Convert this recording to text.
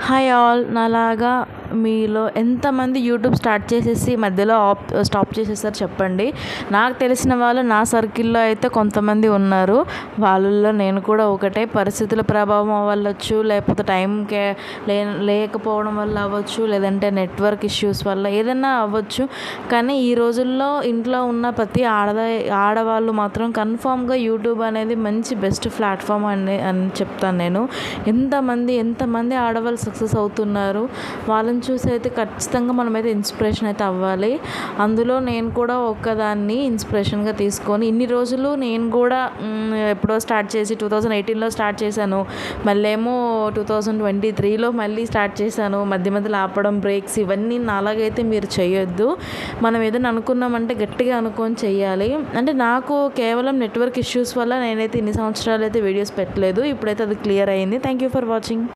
Hi all, నాలాగా మీలో ఎంతమంది యూట్యూబ్ స్టార్ట్ చేసేసి మధ్యలో స్టాప్ చేసేసారు చెప్పండి. నాకు తెలిసిన వాళ్ళు నా సర్కిల్లో అయితే కొంతమంది ఉన్నారు. వాళ్ళల్లో నేను కూడా ఒకటే. పరిస్థితుల ప్రభావం అవ్వచ్చు, లేకపోతే టైంకే లేకపోవడం వల్ల అవ్వచ్చు, లేదంటే నెట్వర్క్ ఇష్యూస్ వల్ల ఏదైనా అవ్వచ్చు. కానీ ఈ రోజుల్లో ఇంట్లో ఉన్న ప్రతి ఆడవాళ్ళు మాత్రం కన్ఫామ్గా యూట్యూబ్ అనేది మంచి బెస్ట్ ప్లాట్ఫామ్ అని చెప్తాను నేను. ఎంతమంది ఆడవాళ్ళు సక్సెస్ అవుతున్నారు, వాళ్ళని చూసి అయితే ఖచ్చితంగా మనమైతే ఇన్స్పిరేషన్ అయితే అవ్వాలి. అందులో నేను కూడా ఒక్కదాన్ని ఇన్స్పిరేషన్గా తీసుకొని ఇన్ని రోజులు నేను కూడా ఎప్పుడో స్టార్ట్ చేసి 2018లో స్టార్ట్ చేశాను. మళ్ళీ ఏమో 2023లో మళ్ళీ స్టార్ట్ చేశాను. మధ్యలో ఆపడం, బ్రేక్స్ ఇవన్నీ నాలాగైతే మీరు చేయొద్దు. మనం ఏదైనా అనుకున్నామంటే గట్టిగా అనుకొని చెయ్యాలి. అంటే నాకు కేవలం నెట్వర్క్ ఇష్యూస్ వల్ల నేనైతే ఇన్ని సంవత్సరాలు అయితే వీడియోస్ పెట్టలేదు. ఇప్పుడైతే అది క్లియర్ అయింది. Thank you for watching.